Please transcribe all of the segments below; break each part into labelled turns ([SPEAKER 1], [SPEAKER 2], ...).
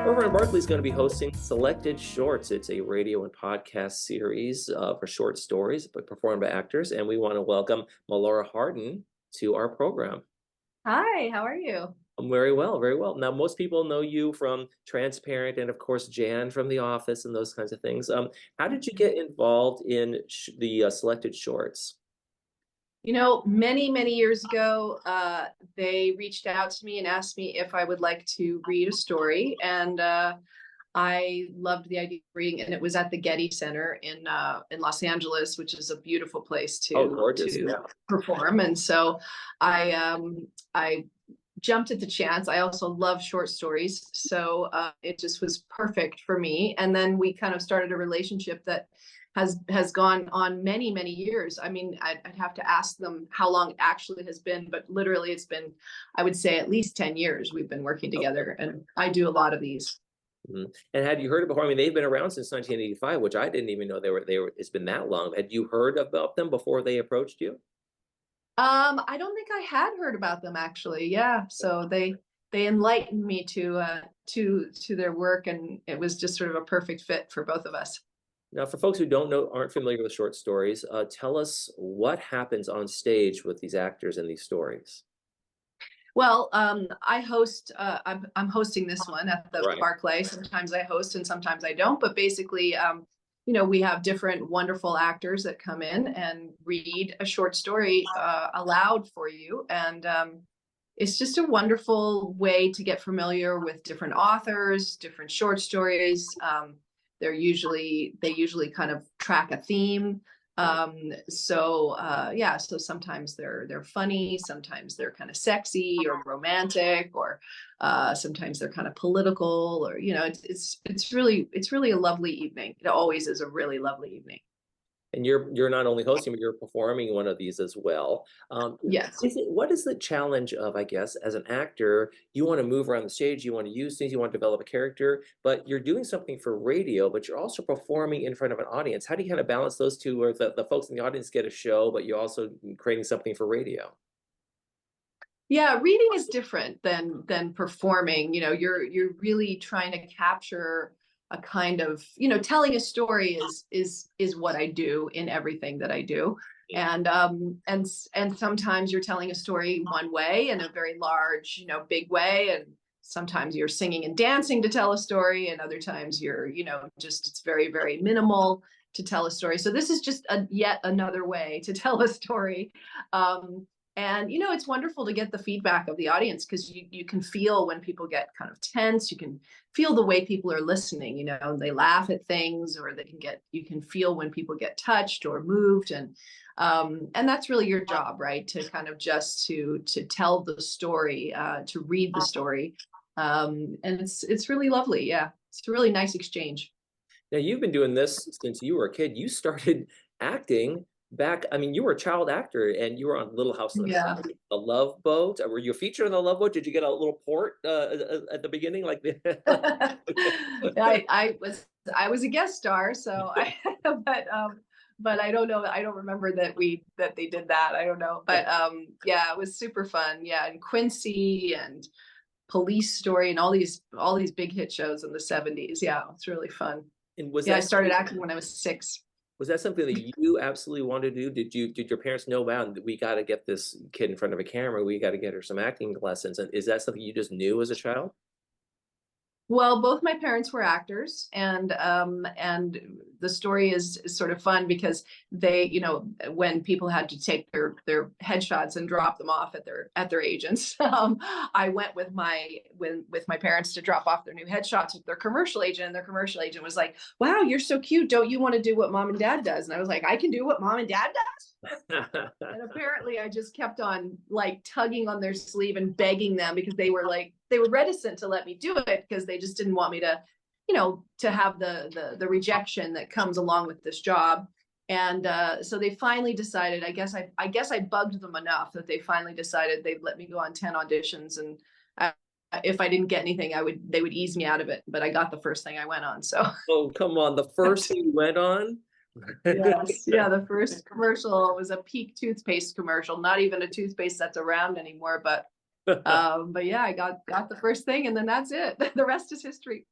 [SPEAKER 1] Irvine Barclay is going to be hosting Selected Shorts. It's a radio and podcast series for short stories, but performed by actors. And we want to welcome Melora Hardin to our program.
[SPEAKER 2] Hi, how are you?
[SPEAKER 1] I'm very well, very well. Now, most people know you from Transparent and, of course, Jan from The Office and those kinds of things. How did you get involved in the Selected Shorts?
[SPEAKER 2] You know, many years ago, they reached out to me and asked me if I would like to read a story. And I loved the idea of reading, and it was at the Getty Center in Los Angeles, which is a beautiful place to perform. And so I jumped at the chance. I also love short stories, so it just was perfect for me. And then we kind of started a relationship that has gone on many years. I mean, I'd have to ask them how long it actually has been, but literally it's been, I would say, at least 10 years we've been working together, and I do a lot of these.
[SPEAKER 1] Mm-hmm. And had you heard before? I mean, they've been around since 1985, which I didn't even know they were. It's been that long. Had you heard about them before they approached you?
[SPEAKER 2] I don't think I had heard about them, actually. Yeah, so they enlightened me to their work, and it was just sort of a perfect fit for both of us.
[SPEAKER 1] Now, for folks who don't know, aren't familiar with short stories, tell us what happens on stage with these actors in these stories.
[SPEAKER 2] Well, I host. I'm hosting this one at the
[SPEAKER 1] Right.
[SPEAKER 2] Barclay. Sometimes I host, and sometimes I don't. But basically, you know, we have different wonderful actors that come in and read a short story aloud for you, and it's just a wonderful way to get familiar with different authors, different short stories. They usually kind of track a theme. So sometimes they're funny, sometimes they're kind of sexy or romantic, or sometimes they're kind of political, or it's really a lovely evening. It always is a really lovely evening.
[SPEAKER 1] And you're not only hosting, but you're performing one of these as well.
[SPEAKER 2] Yes.
[SPEAKER 1] What is the challenge of, I guess, as an actor, you want to move around the stage, you want to use things, you want to develop a character, but you're doing something for radio, but you're also performing in front of an audience. How do you kind of balance those two, where the folks in the audience get a show, but you're also creating something for radio?
[SPEAKER 2] Yeah, reading is different than performing. You know, you're really trying to capture a kind of, telling a story is what I do in everything that I do. And sometimes you're telling a story one way, in a very large, big way, and sometimes you're singing and dancing to tell a story, and other times you're, just it's very minimal to tell a story. So this is just yet another way to tell a story. And it's wonderful to get the feedback of the audience, because you can feel when people get kind of tense. You can feel the way people are listening. They laugh at things, or you can feel when people get touched or moved, and that's really your job, right? To kind of just to tell the story, to read the story, and it's really lovely. Yeah, it's a really nice exchange.
[SPEAKER 1] Now, you've been doing this since you were a kid. You started acting back, I mean, you were a child actor, and you were on Little House on the
[SPEAKER 2] Yeah.
[SPEAKER 1] Prairie, The Love Boat. Were you featured on The Love Boat? Did you get a little port at the beginning, like
[SPEAKER 2] I was a guest star, so but I don't know. I don't remember that they did that. I don't know, but yeah, it was super fun. Yeah, and Quincy and Police Story and all these big hit shows in the 70s. Yeah, it's really fun.
[SPEAKER 1] And was
[SPEAKER 2] Yeah, I
[SPEAKER 1] that
[SPEAKER 2] started acting when I was 6.
[SPEAKER 1] was that something that you absolutely wanted to do? Did your parents know, wow, we got to get this kid in front of a camera, we got to get her some acting lessons? And is that something you just knew as a child?
[SPEAKER 2] Well, both my parents were actors, and the story is sort of fun because they, when people had to take their headshots and drop them off at their agents, I went with my parents to drop off their new headshots with their commercial agent, and their commercial agent was like, "Wow, you're so cute. Don't you want to do what mom and dad does?" And I was like, "I can do what mom and dad does." And apparently I just kept on like tugging on their sleeve and begging them, because they were reticent to let me do it, because they just didn't want me to, to have the rejection that comes along with this job. And so they finally decided, I guess I bugged them enough that they finally decided they'd let me go on 10 auditions, and if I didn't get anything, they would ease me out of it. But I got the first thing I went on. So
[SPEAKER 1] Oh, come on, the first thing you went on?
[SPEAKER 2] yes, yeah, the first commercial was a Peak toothpaste commercial, not even a toothpaste that's around anymore, but yeah, I got the first thing, and then that's it. The rest is history.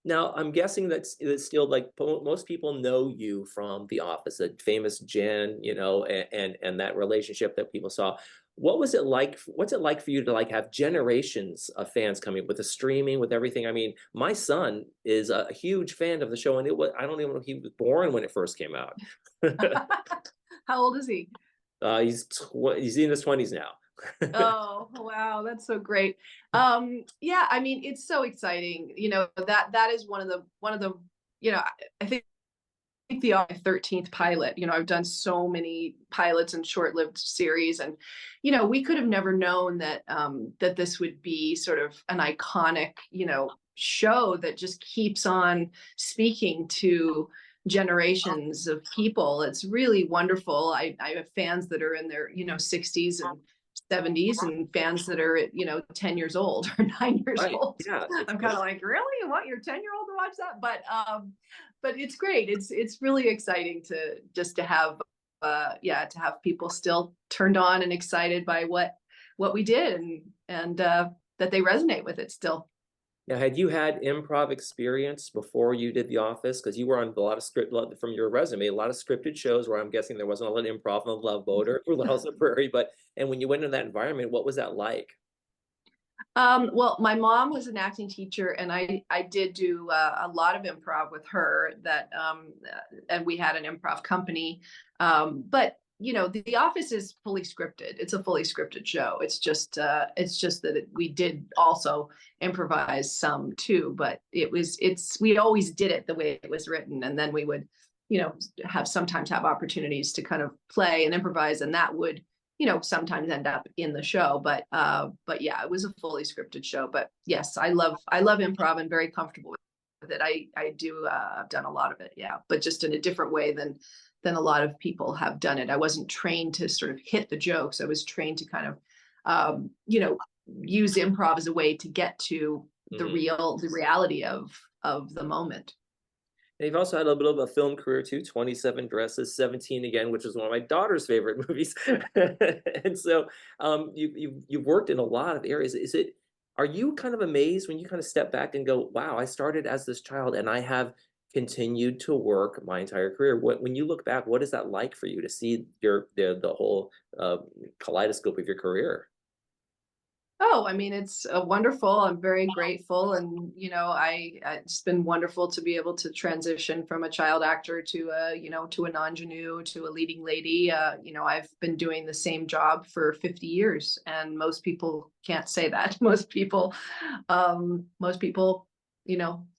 [SPEAKER 1] Now, I'm guessing that's still like most people know you from The Office, a famous Jen, and that relationship that people saw. What was it like? What's it like for you to like have generations of fans coming with the streaming, with everything? I mean, my son is a huge fan of the show, and I don't even know if he was born when it first came out.
[SPEAKER 2] How old is he?
[SPEAKER 1] He's in his 20s now.
[SPEAKER 2] Oh, wow, that's so great. Yeah, I mean, it's so exciting. That is one of the, I think the 13th pilot. I've done so many pilots and short-lived series, and we could have never known that this would be sort of an iconic, show that just keeps on speaking to generations of people. It's really wonderful. I have fans that are in their 60s and 70s, and fans that are 10 years old or 9 years
[SPEAKER 1] Right.
[SPEAKER 2] old.
[SPEAKER 1] Yeah.
[SPEAKER 2] I'm kind of like, really? You want your 10-year-old to watch that? But it's great. It's really exciting to just to have to have people still turned on and excited by what we did, and that they resonate with it still.
[SPEAKER 1] Now, had you had improv experience before you did The Office? Because you were on a lot of from your resume, a lot of scripted shows where I'm guessing there wasn't a lot of improv on Love Boat or Little House on the Prairie. And when you went into that environment, what was that like?
[SPEAKER 2] Well, my mom was an acting teacher, and I did do a lot of improv with her. And we had an improv company. But The Office is fully scripted. It's a fully scripted show. It's just that we did also improvise some too. But we always did it the way it was written, and then we would sometimes have opportunities to kind of play and improvise, and that would sometimes end up in the show. But yeah, it was a fully scripted show. But yes, I love improv and very comfortable with it. I do, I've done a lot of it. Yeah. But just in a different way than a lot of people have done it. I wasn't trained to sort of hit the jokes. I was trained to kind of, use improv as a way to get to the reality of the moment.
[SPEAKER 1] And you've also had a bit of a film career too, 27 Dresses, 17 Again, which is one of my daughter's favorite movies. And so you've worked in a lot of areas. Are you kind of amazed when you kind of step back and go, wow, I started as this child and I have continued to work my entire career? When you look back, what is that like for you to see the whole kaleidoscope of your career?
[SPEAKER 2] Oh, I mean, it's wonderful. I'm very grateful, and it's been wonderful to be able to transition from a child actor to a ingenue to a leading lady. I've been doing the same job for 50 years, and most people can't say that. Most people,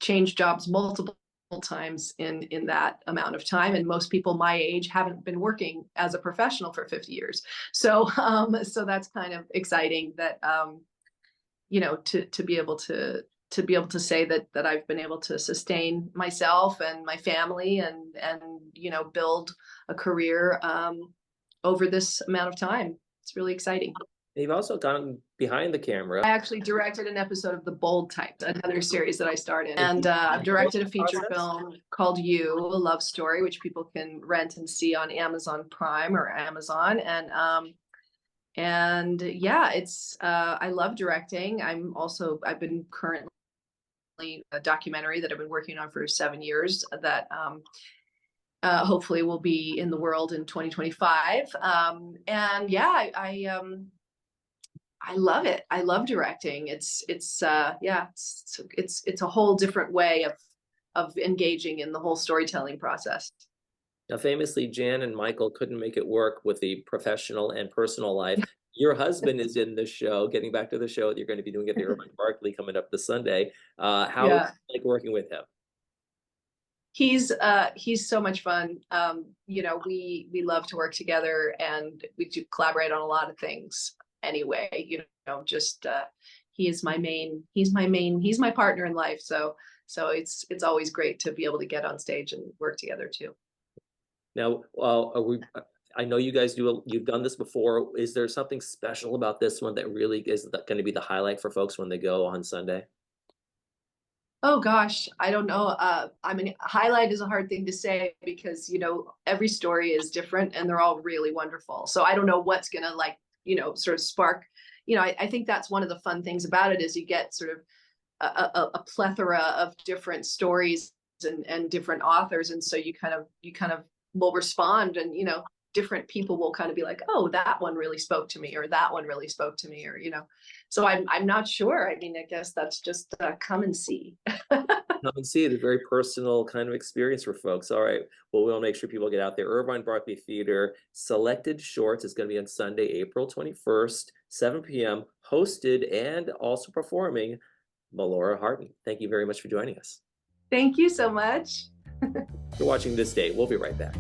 [SPEAKER 2] change jobs multiple times in that amount of time, and most people my age haven't been working as a professional for 50 years. So that's kind of exciting that to be able to say that I've been able to sustain myself and my family, and build a career over this amount of time. It's really exciting.
[SPEAKER 1] You've also gone behind the camera.
[SPEAKER 2] I actually directed an episode of The Bold Type, another series that I starred in. And I've directed a feature film called You, a love story, which people can rent and see on Amazon Prime or Amazon. And yeah, I love directing. I've been currently a documentary that I've been working on for 7 years that hopefully will be in the world in 2025. And yeah, I love it. I love directing. It's a whole different way of engaging in the whole storytelling process.
[SPEAKER 1] Now, famously, Jan and Michael couldn't make it work with the professional and personal life. Your husband is in the show, getting back to the show that you're going to be doing at the Irvine Barclay coming up this Sunday. How is it like working with him?
[SPEAKER 2] He's so much fun. We love to work together, and we do collaborate on a lot of things anyway. He's my partner in life. So it's always great to be able to get on stage and work together too.
[SPEAKER 1] Now, I know you guys you've done this before. Is there something special about this one that really is going to be the highlight for folks when they go on Sunday?
[SPEAKER 2] Oh gosh, I don't know. I mean, highlight is a hard thing to say because, every story is different and they're all really wonderful. So I don't know what's going to sort of spark, I think that's one of the fun things about it is you get sort of a plethora of different stories and different authors, and so you kind of will respond, and different people will kind of be like, oh, that one really spoke to me, or that one really spoke to me, or so I'm not sure. I mean, I guess that's just come and see.
[SPEAKER 1] Come and see the very personal kind of experience for folks. All right. Well, we'll make sure people get out there. Irvine Barclay Theater, Selected Shorts is going to be on Sunday, April 21st, 7 p.m., hosted and also performing Melora Hardin. Thank you very much for joining us.
[SPEAKER 2] Thank you so much.
[SPEAKER 1] You're watching This Day. We'll be right back.